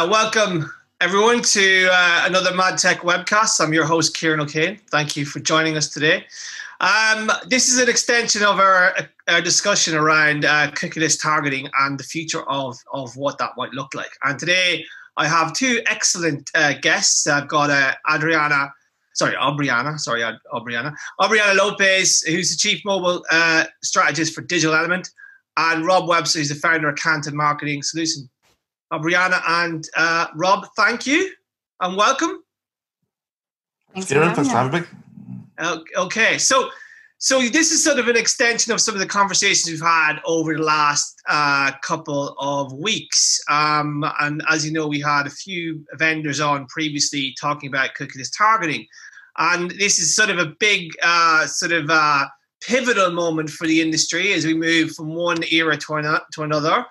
Welcome everyone to another MadTech Webcast. I'm your host, Kieran O'Kane. Thank you for joining us today. This is an extension of our discussion around cookieless targeting and the future of what that might look like. And today I have two excellent guests. I've got Aubriana Lopez, who's the Chief Mobile Strategist for Digital Element, and Rob Webster, who's the founder of Canton Marketing Solution. Aubriana and Rob, thank you and welcome. Thanks for having me. Okay, so this is sort of an extension of some of the conversations we've had over the last couple of weeks. And as you know, we had a few vendors on previously talking about cookieless targeting. And this is sort of a big pivotal moment for the industry as we move from one era to another.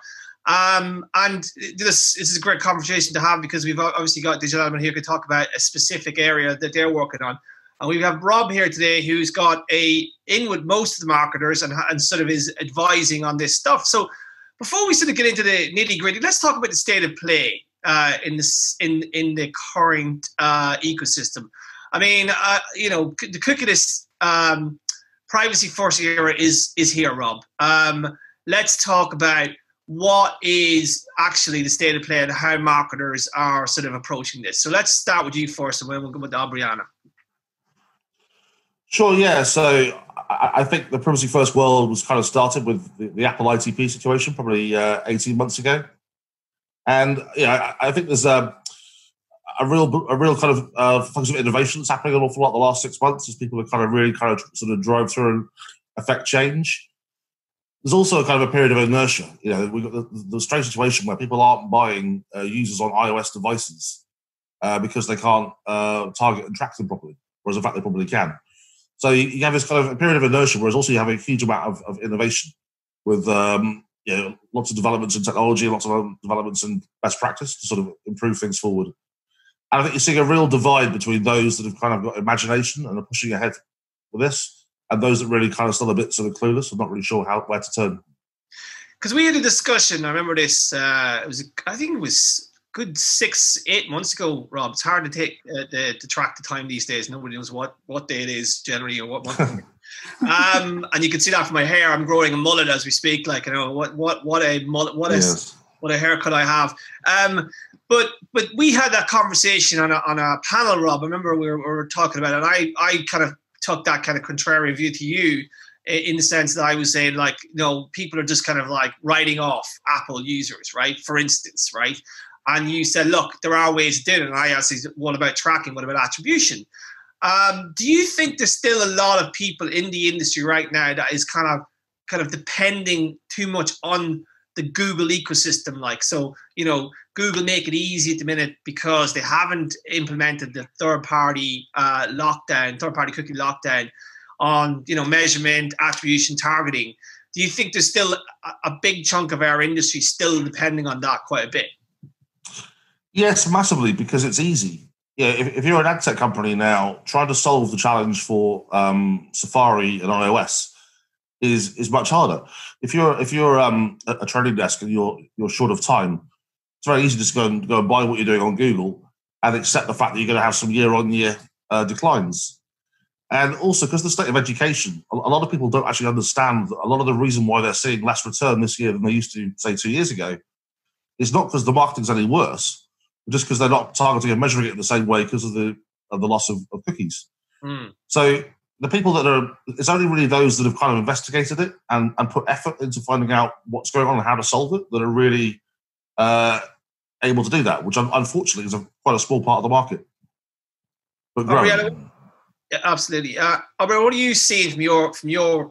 And this is a great conversation to have because we've obviously got Digital Element here to talk about a specific area that they're working on. And we have Rob here today who's got in with most of the marketers and sort of is advising on this stuff. So before we sort of get into the nitty gritty, let's talk about the state of play in the current ecosystem. I mean, the cookieless privacy first era is here, Rob. Let's talk about what is actually the state of play and how marketers are sort of approaching this. So let's start with you first, and then we'll go with Aubriana. Sure, yeah. So I think the privacy first world was kind of started with the Apple ITP situation probably 18 months ago. And I think there's a real kind of focus of innovation that's happening an awful lot the last 6 months as people are kind of sort of drive through and affect change. There's also a kind of a period of inertia. We've got the strange situation where people aren't buying users on iOS devices because they can't target and track them properly, whereas in fact they probably can. So you have this kind of a period of inertia, whereas also you have a huge amount of innovation with lots of developments in technology, lots of developments in best practice to sort of improve things forward. And I think you're seeing a real divide between those that have kind of got imagination and are pushing ahead with this, and those that really kind of still a bit sort of clueless and not really sure where to turn. Because we had a discussion, I remember this, I think it was good 6-8 months ago, Rob. It's hard to take to track the time these days. Nobody knows what day it is generally or what month. And you can see that from my hair. I'm growing a mullet as we speak. Like, what a mullet, what a haircut I have. But we had that conversation on a panel, Rob. I remember we were talking about it, and I kind of took that kind of contrary view to you in the sense that I was saying, like, people are just kind of like writing off Apple users, right? For instance, right? And you said, look, there are ways to do it. And I asked, what about tracking? What about attribution? Do you think there's still a lot of people in the industry right now that is kind of depending too much on the Google ecosystem? Like, so, Google make it easy at the minute because they haven't implemented the third-party cookie lockdown on, measurement, attribution, targeting. Do you think there's still a big chunk of our industry still depending on that quite a bit? Yes, massively, because it's easy. If you're an ad tech company now, trying to solve the challenge for Safari and iOS is much harder. If you're a trading desk and you're short of time, it's very easy to go and buy what you're doing on Google and accept the fact that you're going to have some year-on-year declines. And also, because the state of education, a lot of people don't actually understand that a lot of the reason why they're seeing less return this year than they used to, say, 2 years ago, is not because the marketing's any worse, but just because they're not targeting and measuring it in the same way because of the loss of cookies. So the people it's only really those that have kind of investigated it and put effort into finding out what's going on and how to solve it that are really able to do that, which unfortunately is quite a small part of the market. But growing. Yeah, absolutely. Albert, what are you seeing from your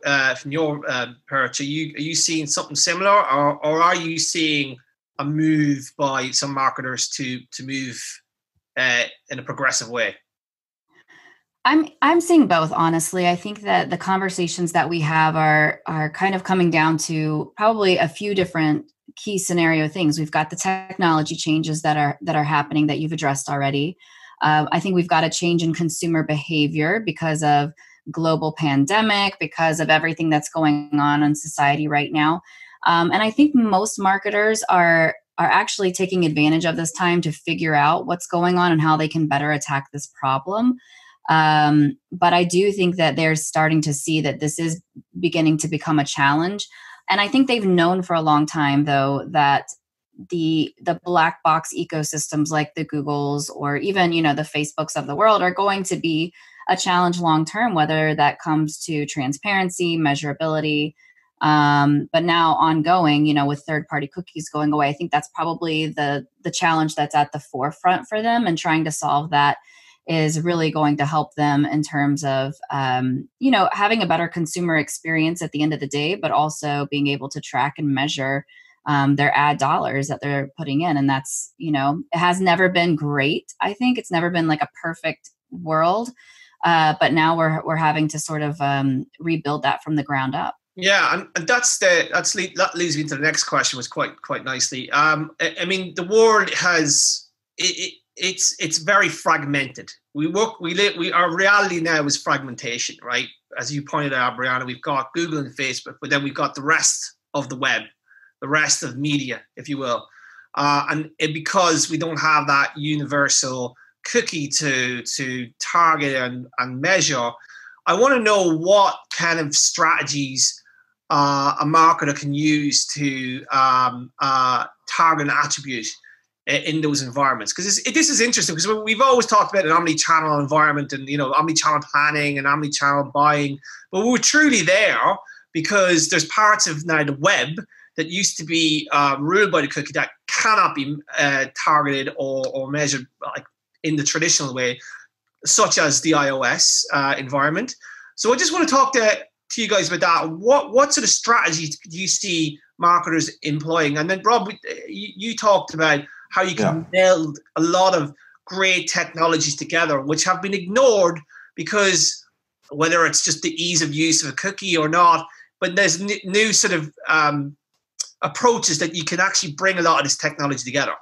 perch? Are you seeing something similar, or are you seeing a move by some marketers to move in a progressive way? I'm seeing both, honestly. I think that the conversations that we have are kind of coming down to probably a few different key scenario things. We've got the technology changes that are happening that you've addressed already. I think we've got a change in consumer behavior because of global pandemic, because of everything that's going on in society right now. And I think most marketers are are actually taking advantage of this time to figure out what's going on and how they can better attack this problem. But I do think that they're starting to see that this is beginning to become a challenge. And I think they've known for a long time, though, that the black box ecosystems like the Googles or even, the Facebooks of the world are going to be a challenge long term, whether that comes to transparency, measurability. But now ongoing, with third-party cookies going away, I think that's probably the challenge that's at the forefront for them, and trying to solve that is really going to help them in terms of, having a better consumer experience at the end of the day, but also being able to track and measure their ad dollars that they're putting in. And that's, it has never been great. I think it's never been like a perfect world. But now we're having to sort of rebuild that from the ground up. Yeah, and that leads me to the next question, was quite nicely. I mean, the world has it's very fragmented. Our reality now is fragmentation, right? As you pointed out, Brianna, we've got Google and Facebook, but then we've got the rest of the web, the rest of media, if you will, because we don't have that universal cookie to target and measure. I want to know what kind of strategies a marketer can use to target and attribute in those environments. Because this is interesting, because we've always talked about an omnichannel environment and omnichannel planning and omnichannel buying, but we're truly there because there's parts of now the web that used to be ruled by the cookie that cannot be targeted or measured like in the traditional way, such as the iOS environment. So I just want to talk to you guys about that. What sort of strategies do you see marketers employing? And then Rob, you talked about how you can build a lot of great technologies together, which have been ignored because whether it's just the ease of use of a cookie or not, but there's new sort of approaches that you can actually bring a lot of this technology together.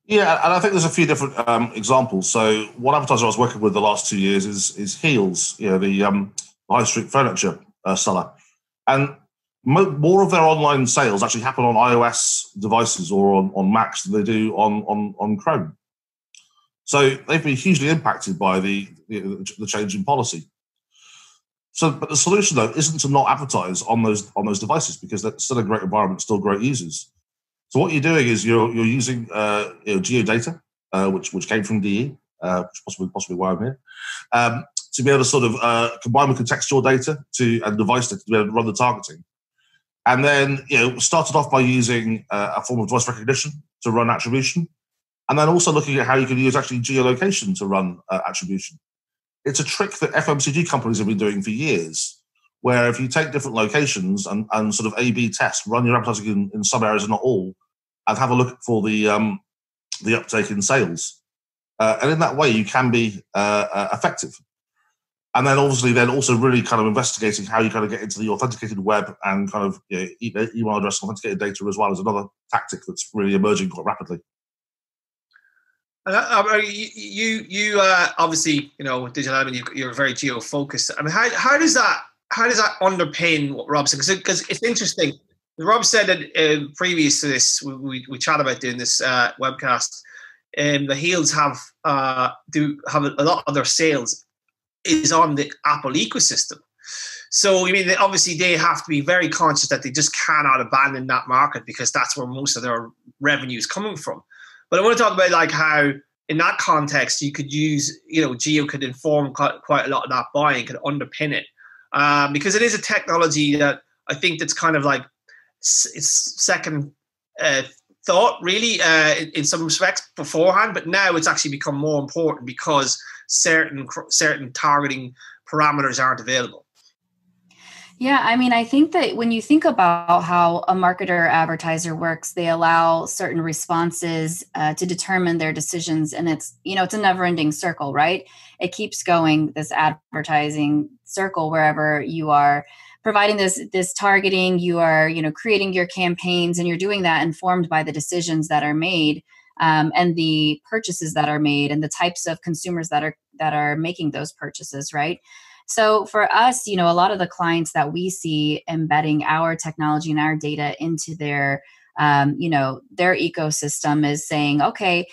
Yeah, and I think there's a few different examples. So one advertiser I was working with the last 2 years is Heels, the high street furniture seller. And more of their online sales actually happen on iOS devices or on Macs than they do on Chrome. So they've been hugely impacted by the change in policy. So, but the solution though isn't to not advertise on those devices, because that's still a great environment, still great users. So what you're doing is you're using geodata, which came from DE, possibly why I'm here, to be able to sort of combine with contextual data and device data to be able to run the targeting. And then started off by using a form of device recognition to run attribution, and then also looking at how you can use actually geolocation to run attribution. It's a trick that FMCG companies have been doing for years, where if you take different locations and sort of A/B test, run your advertising in some areas and not all, and have a look for the uptake in sales, and in that way you can be effective. And then obviously then also really kind of investigating how you kind of get into the authenticated web and kind of email address and authenticated data as well as another tactic that's really emerging quite rapidly. You obviously digital admin, you're very geo focused. I mean, how does that underpin what Rob said? Because it's interesting. Rob said that previous to this, we chat about doing this webcast. The Heels have a lot of their sales is on the Apple ecosystem. So I mean, obviously they have to be very conscious that they just cannot abandon that market, because that's where most of their revenue is coming from. But I want to talk about like how in that context you could use, geo could inform quite a lot of that buying, could underpin it, because it is a technology that I think that's kind of like it's second thought really in some respects beforehand, but now it's actually become more important because certain targeting parameters aren't available. Yeah, I mean, I think that when you think about how a marketer or advertiser works, they allow certain responses to determine their decisions. And it's a never-ending circle, right? It keeps going, this advertising circle, wherever you are providing this targeting, you are, creating your campaigns, and you're doing that informed by the decisions that are made and the purchases that are made and the types of consumers that are making those purchases, right? So for us, a lot of the clients that we see embedding our technology and our data into their their ecosystem is saying, okay,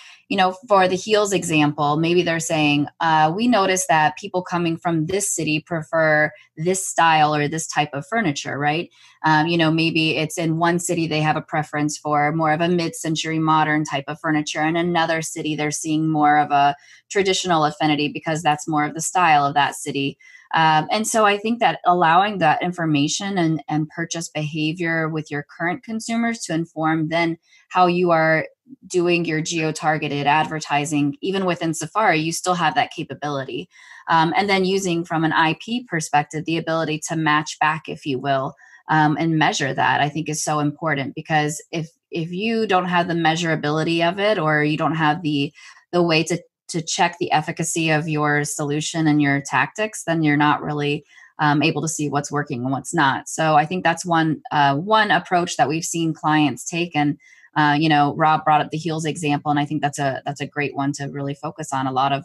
for the heels example, maybe they're saying, we notice that people coming from this city prefer this style or this type of furniture, right? Maybe it's in one city they have a preference for more of a mid-century modern type of furniture. In another city, they're seeing more of a traditional affinity because that's more of the style of that city. And so I think that allowing that information and purchase behavior with your current consumers to inform then how you are doing your geo-targeted advertising, even within Safari, you still have that capability. And then using from an IP perspective, the ability to match back, if you will, and measure that, I think is so important, because if you don't have the measurability of it, or you don't have the way to check the efficacy of your solution and your tactics, then you're not really able to see what's working and what's not. So I think that's one approach that we've seen clients take. And Rob brought up the heels example, and I think that's a great one to really focus on. A lot of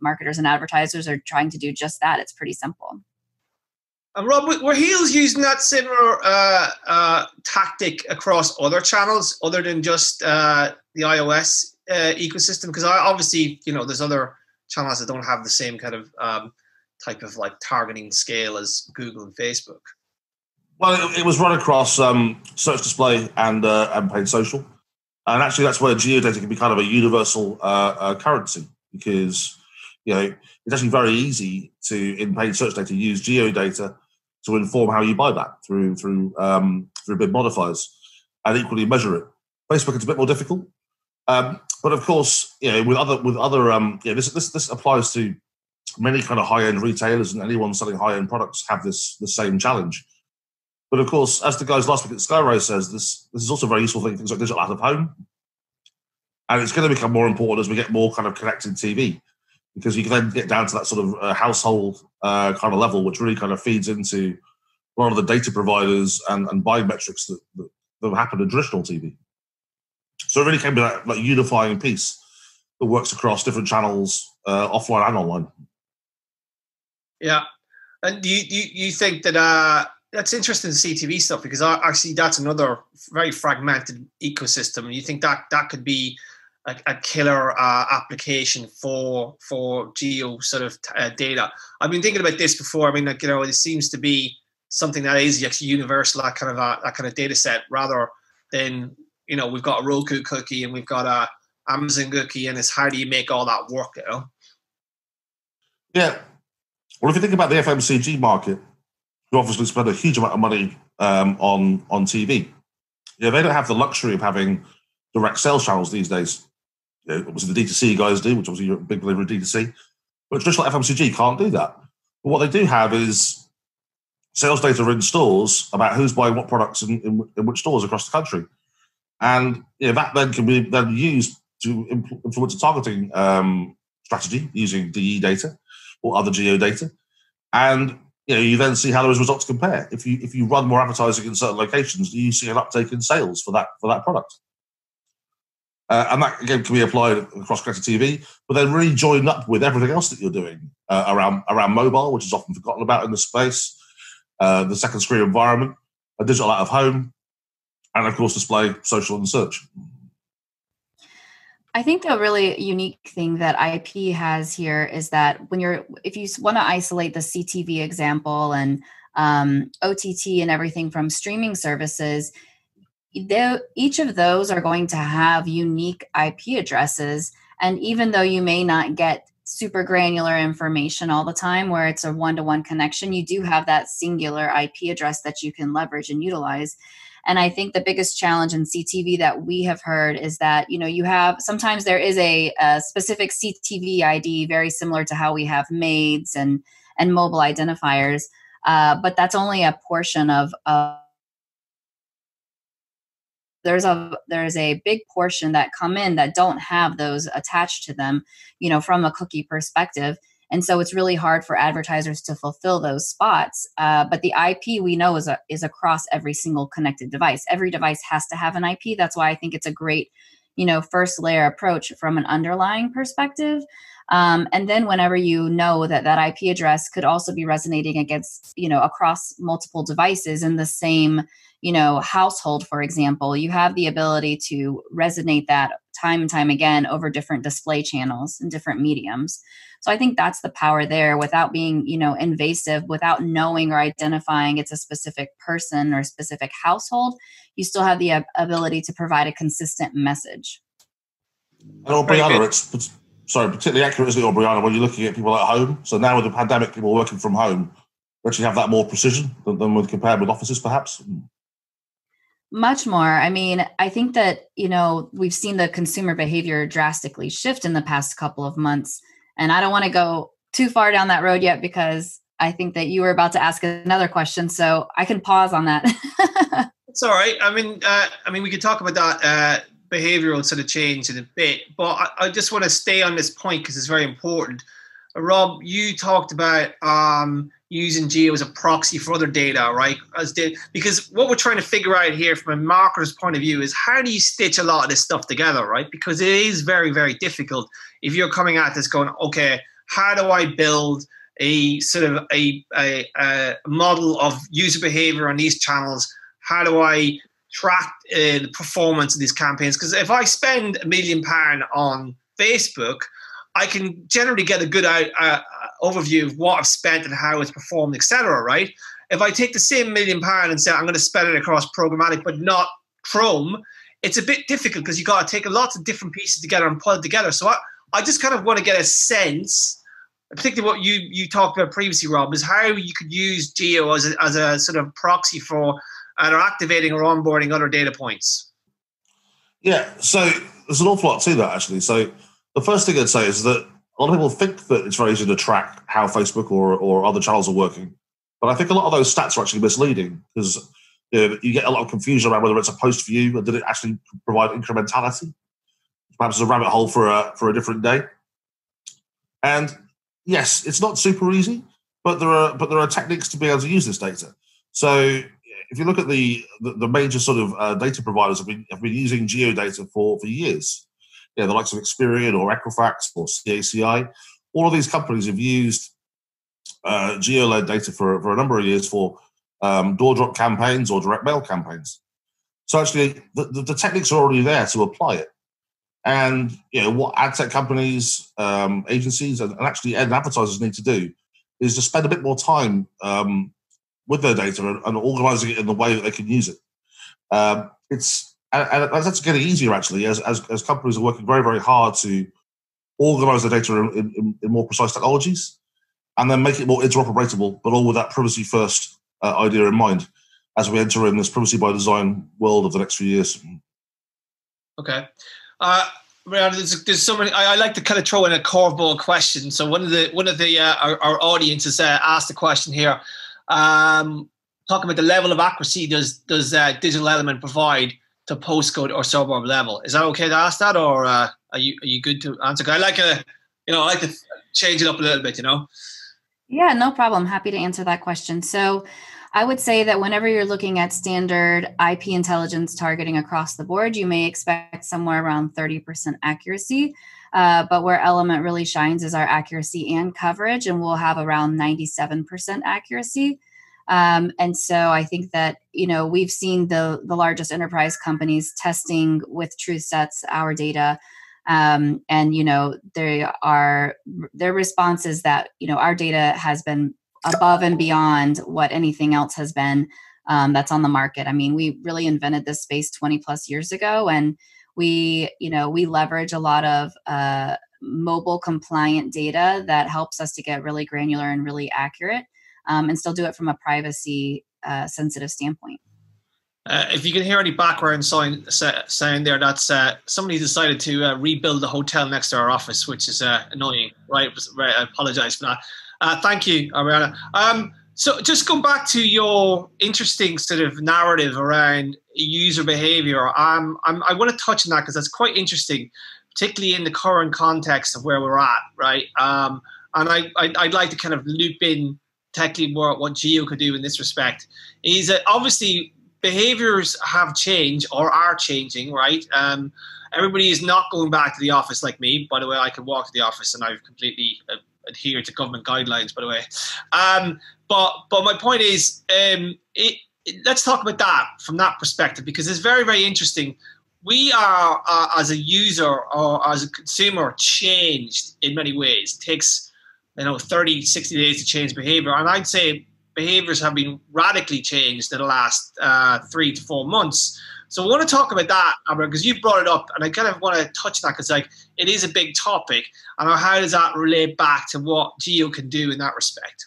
marketers and advertisers are trying to do just that. It's pretty simple. And Rob, were heels using that similar tactic across other channels other than just the iOS ecosystem? Because obviously, there's other channels that don't have the same kind of type of like targeting scale as Google and Facebook. Well, it was run across search display and paid social. And actually, that's where geodata can be kind of a universal currency, because it's actually very easy to, in paid search data, use geodata to inform how you buy that through bid modifiers, and equally measure it. Facebook, it's a bit more difficult, but of course, with other this applies to many kind of high end retailers, and anyone selling high end products have the same challenge. But of course, as the guys last week at Skyrise says, this is also very useful for things like digital out of home, and it's going to become more important as we get more kind of connected TV, because you can then get down to that sort of household kind of level, which really kind of feeds into a lot of the data providers and buying metrics that happen in traditional TV. So it really came to that like unifying piece that works across different channels, offline and online. Yeah, and do you think that that's interesting, the CTV stuff, because actually that's another very fragmented ecosystem, and you think that could be a killer application for geo sort of data. I've been thinking about this before. I mean, it seems to be something that is actually universal, that kind of data set, rather than we've got a Roku cookie and we've got a Amazon cookie, and it's how do you make all that work? Yeah. Well, if you think about the FMCG market, who obviously spend a huge amount of money on TV, they don't have the luxury of having direct sales channels these days. Obviously the D2C guys do, which obviously you're a big believer in D2C, but traditional FMCG can't do that. But what they do have is sales data in stores about who's buying what products in which stores across the country. And that then can be then used to influence a targeting strategy using DE data or other geo data. And you then see how those results compare. If you run more advertising in certain locations, do you see an uptake in sales for that product? And that again can be applied across connected TV, but then really joined up with everything else that you're doing around mobile, which is often forgotten about in the space, the second screen environment, a digital out of home, and of course display, social, and search. I think the really unique thing that IP has here is that if you want to isolate the CTV example and OTT and everything from streaming services, each of those are going to have unique IP addresses. And even though you may not get super granular information all the time where it's a one-to-one connection, you do have that singular IP address that you can leverage and utilize. And I think the biggest challenge in CTV that we have heard is that, you have, sometimes there is a specific CTV ID, very similar to how we have MAIDs and mobile identifiers, but that's only a portion of there's a big portion that come in that don't have those attached to them, from a cookie perspective. And so it's really hard for advertisers to fulfill those spots. But the IP we know is across every single connected device. Every device has to have an IP. That's why I think it's a great, first layer approach from an underlying perspective. And then whenever you know that that IP address could also be resonating against, across multiple devices in the same, household, for example, you have the ability to resonate that time and time again over different display channels and different mediums. So I think that's the power there without being, invasive, without knowing or identifying it's a specific person or a specific household. You still have the ability to provide a consistent message. And Aubriana, it's particularly accurate, isn't it, Aubriana, when you're looking at people at home? So now with the pandemic, people working from home, we actually have that more precision than with compared with offices, perhaps? Much more. I mean, I think that, we've seen the consumer behavior drastically shift in the past couple of months. And I don't want to go too far down that road yet because I think that you were about to ask another question. So I can pause on that. It's all right. I mean, we could talk about that behavioral sort of change in a bit, but I just want to stay on this point because it's very important. Rob, you talked about using geo as a proxy for other data, right? Because what we're trying to figure out here from a marketer's point of view is how do you stitch a lot of this stuff together, right? Because it is very, very difficult if you're coming at this going, okay, how do I build a sort of a model of user behavior on these channels? How do I track the performance of these campaigns? Because if I spend £1 million on Facebook, I can generally get a good overview of what I've spent and how it's performed, etc. Right? If I take the same £1 million and say I'm going to spend it across programmatic but not Chrome, it's a bit difficult because you've got to take lots of different pieces together and put it together. So I just kind of want to get a sense, particularly what you talked about previously, Rob, is how you could use geo as a sort of proxy for either activating or onboarding other data points. Yeah, so there's an awful lot to that, actually. So the first thing I'd say is that a lot of people think that it's very easy to track how Facebook or other channels are working. But I think a lot of those stats are actually misleading because you get a lot of confusion around whether it's a post view or did it actually provide incrementality. Perhaps it's a rabbit hole for a different day. And yes, it's not super easy, but there are techniques to be able to use this data. So if you look at the major sort of data providers have been using geodata for years. The likes of Experian or Equifax or CACI, all of these companies have used geo-led data for a number of years for door drop campaigns or direct mail campaigns. So actually, the techniques are already there to apply it. And what ad tech companies, agencies, and actually advertisers need to do is to spend a bit more time with their data and organising it in the way that they can use it. And that's getting easier, actually, as companies are working very, very hard to organise their data in more precise technologies and then make it more interoperable, but all with that privacy-first idea in mind as we enter in this privacy by design world of the next few years. Okay. There's so many. I like to kind of throw in a curveball question. So one of our audience has asked a question here, talking about the level of accuracy does Digital Element provide to postcode or suburb level? Is that okay to ask that, or are you good to answer? I like to change it up a little bit. Yeah, no problem. Happy to answer that question. So I would say that whenever you're looking at standard IP intelligence targeting across the board, you may expect somewhere around 30% accuracy. But where Element really shines is our accuracy and coverage, and we'll have around 97% accuracy. And so I think that, we've seen the largest enterprise companies testing with truth sets our data. And, their response is that, our data has been above and beyond what anything else has been that's on the market. I mean, we really invented this space 20 plus years ago, and we leverage a lot of mobile compliant data that helps us to get really granular and really accurate. And still do it from a privacy sensitive standpoint. If you can hear any background sound there, that's somebody decided to rebuild the hotel next to our office, which is annoying, right? I apologize for that. Thank you, Ariana. So just going back to your interesting sort of narrative around user behavior, I want to touch on that because that's quite interesting, particularly in the current context of where we're at, right? And I'd like to kind of loop in technically what geo could do in this respect. Is that obviously behaviors have changed or are changing, right? Everybody is not going back to the office like me. By the way, I can walk to the office and I've completely adhered to government guidelines, by the way. But my point is, let's talk about that from that perspective, because it's very, very interesting. We are, as a user or as a consumer, changed in many ways. It takes 30, 60 days to change behavior. And I'd say behaviors have been radically changed in the last 3 to 4 months. So I want to talk about that, Amber, because you brought it up, and I kind of want to touch that because it is a big topic. And how does that relate back to what Geo can do in that respect?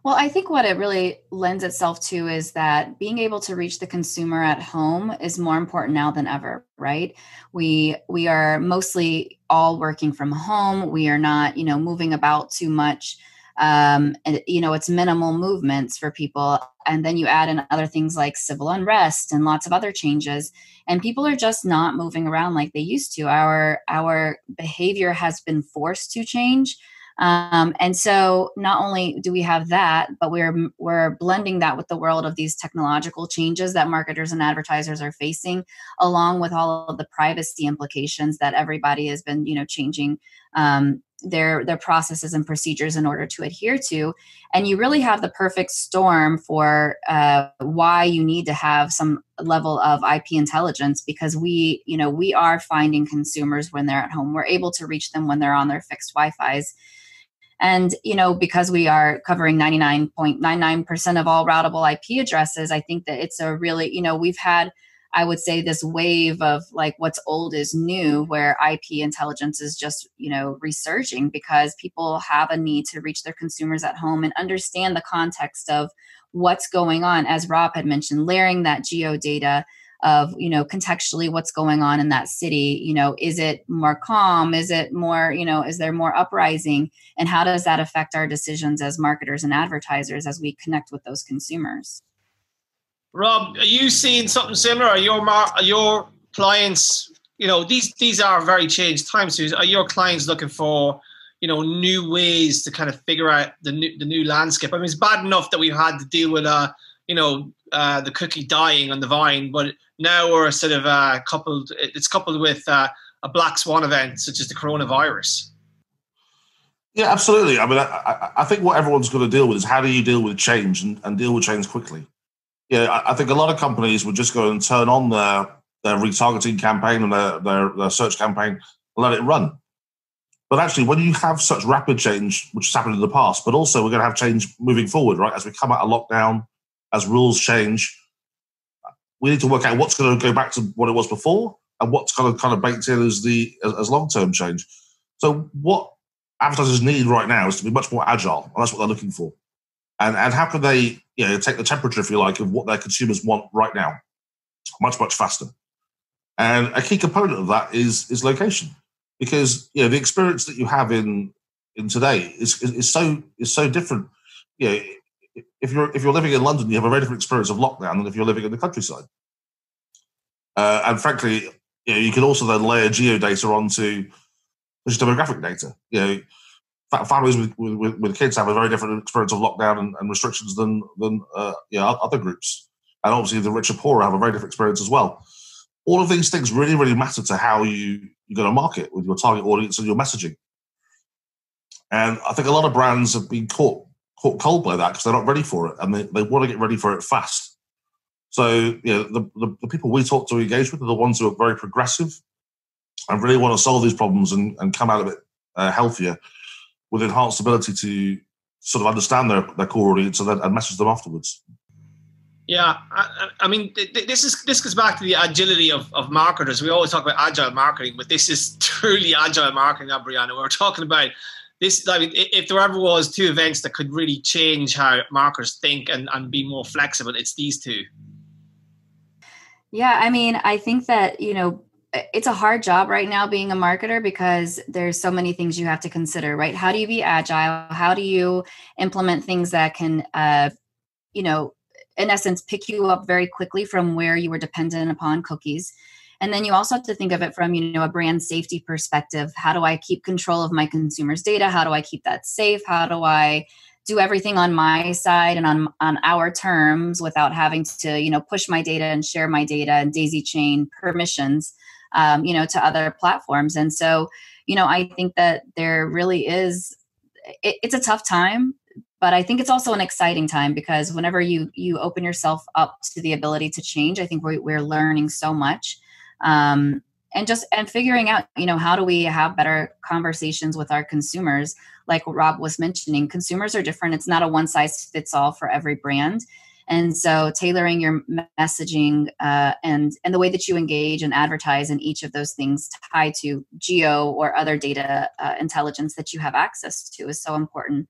Well, I think what it really lends itself to is that being able to reach the consumer at home is more important now than ever, right? We are mostly all working from home. We are not, moving about too much. And, it's minimal movements for people. And then you add in other things like civil unrest and lots of other changes. And people are just not moving around like they used to. Our behavior has been forced to change. And so not only do we have that, but we're blending that with the world of these technological changes that marketers and advertisers are facing, along with all of the privacy implications that everybody has been, changing their processes and procedures in order to adhere to. And you really have the perfect storm for why you need to have some level of IP intelligence, because we are finding consumers when they're at home. We're able to reach them when they're on their fixed Wi-Fis. And, because we are covering 99.99% of all routable IP addresses, I think that it's a really, we've had, I would say, this wave of like what's old is new, where IP intelligence is just, resurging because people have a need to reach their consumers at home and understand the context of what's going on. As Rob had mentioned, layering that geo data of, contextually what's going on in that city. Is it more calm? Is it more, is there more uprising? And how does that affect our decisions as marketers and advertisers as we connect with those consumers? Rob, are you seeing something similar? Are your clients, these are very changed times. So are your clients looking for, new ways to kind of figure out the new landscape? I mean, it's bad enough that we've had to deal with, the cookie dying on the vine, but now we're sort of coupled with a black swan event such as the coronavirus. Yeah, absolutely. I mean, I think what everyone's going to deal with is how do you deal with change and deal with change quickly. Yeah, I think a lot of companies would just go and turn on their retargeting campaign and their search campaign and let it run. But actually, when you have such rapid change, which has happened in the past, but also we're going to have change moving forward, right? As we come out of lockdown, as rules change, we need to work out what's going to go back to what it was before and what's kind of baked in as long-term change. So what advertisers need right now is to be much more agile, and that's what they're looking for. And how can they take the temperature, if you like, of what their consumers want right now, much, much faster. And a key component of that is location, because the experience that you have in today is so different. If you're living in London, you have a very different experience of lockdown than if you're living in the countryside. And frankly, you can also then layer geodata onto just demographic data. Families with kids have a very different experience of lockdown and restrictions than other groups. And obviously the rich and poorer have a very different experience as well. All of these things really, really matter to how you're going to market with your target audience and your messaging. And I think a lot of brands have been caught cold by that because they're not ready for it, and they want to get ready for it fast. So the people we talk to, engage with, are the ones who are very progressive and really want to solve these problems and come out of it healthier, with enhanced ability to sort of understand their core audience and message them afterwards. Yeah, I mean, this goes back to the agility of marketers. We always talk about agile marketing, but this is truly agile marketing, Brianna. We're talking about this. I mean, if there ever was two events that could really change how marketers think and be more flexible, it's these two. Yeah, I mean, I think that, it's a hard job right now being a marketer because there's so many things you have to consider, right? How do you be agile? How do you implement things that can, in essence, pick you up very quickly from where you were dependent upon cookies? And then you also have to think of it from, a brand safety perspective. How do I keep control of my consumers' data? How do I keep that safe? How do I do everything on my side and on our terms without having to, push my data and share my data and daisy chain permissions? to other platforms. And so, I think that there really is, it's a tough time, but I think it's also an exciting time, because whenever you open yourself up to the ability to change, I think we're learning so much. And figuring out, how do we have better conversations with our consumers? Like Rob was mentioning, consumers are different. It's not a one size fits all for every brand. And so tailoring your messaging and the way that you engage and advertise in each of those things tied to geo or other data intelligence that you have access to is so important.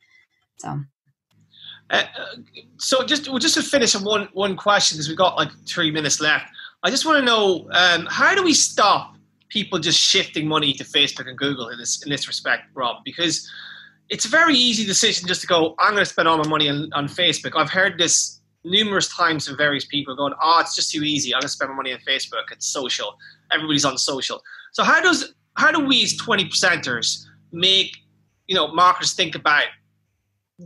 So just to finish on one question, because we've got like 3 minutes left. I just want to know, how do we stop people just shifting money to Facebook and Google in this respect, Rob? Because it's a very easy decision just to go, I'm going to spend all my money on Facebook. I've heard this numerous times from various people going, it's just too easy. I'm going to spend my money on Facebook. It's social. Everybody's on social. So how do we as 20%ers make, marketers think about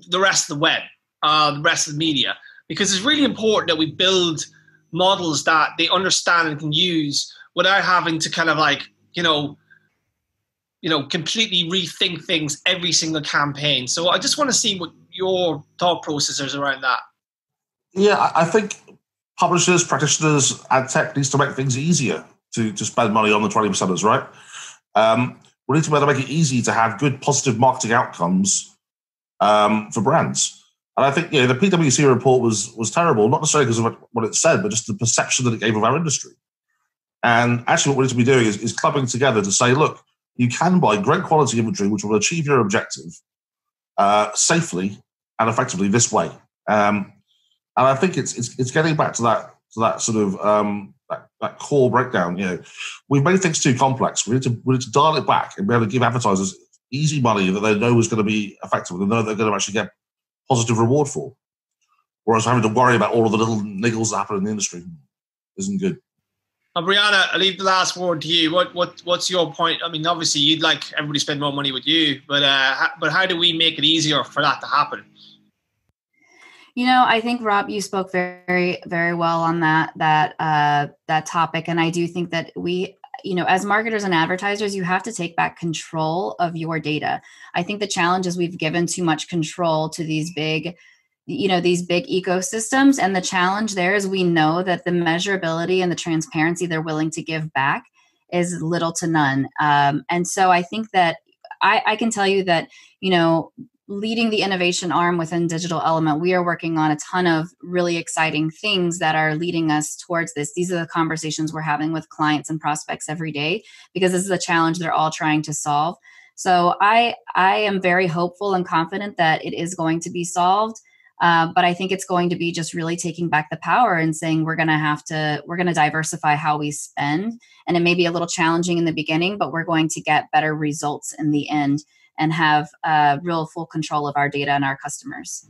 the rest of the web, the rest of the media? Because it's really important that we build models that they understand and can use without having to kind of like, completely rethink things every single campaign. So I just want to see what your thought process is around that. Yeah, I think publishers, practitioners, ad tech needs to make things easier to spend money on the 20%ers, right? We need to be able to make it easy to have good, positive marketing outcomes for brands. And I think, the PwC report was terrible, not necessarily because of what it said, but just the perception that it gave of our industry. And actually what we need to be doing is clubbing together to say, look, you can buy great quality inventory, which will achieve your objective safely and effectively this way. And I think it's getting back to that sort of that core breakdown. We've made things too complex. We need to dial it back and be able to give advertisers easy money that they know is going to be effective, and they know they're going to actually get positive reward for. Whereas having to worry about all of the little niggles that happen in the industry isn't good. Brianna, I'll leave the last word to you. What's your point? I mean, obviously you'd like everybody to spend more money with you, but how do we make it easier for that to happen? I think, Rob, you spoke very, very well on that topic. And I do think that we, as marketers and advertisers, you have to take back control of your data. I think the challenge is we've given too much control to these big ecosystems. And the challenge there is we know that the measurability and the transparency they're willing to give back is little to none. And so I think that I can tell you that, leading the innovation arm within Digital Element, we are working on a ton of really exciting things that are leading us towards this. These are the conversations we're having with clients and prospects every day, because this is a challenge they're all trying to solve. So I am very hopeful and confident that it is going to be solved. But I think it's going to be just really taking back the power and saying we're going to diversify how we spend. And it may be a little challenging in the beginning, but we're going to get better results in the end and have real full control of our data and our customers.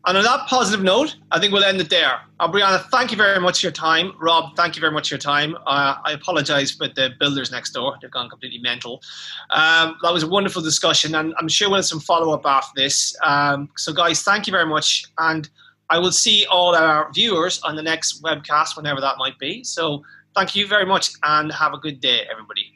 And on that positive note, I think we'll end it there. Brianna, thank you very much for your time. Rob, thank you very much for your time. I apologize for the builders next door. They've gone completely mental. That was a wonderful discussion, and I'm sure we'll have some follow-up after this. So guys, thank you very much. And I will see all our viewers on the next webcast, whenever that might be. So thank you very much, and have a good day, everybody.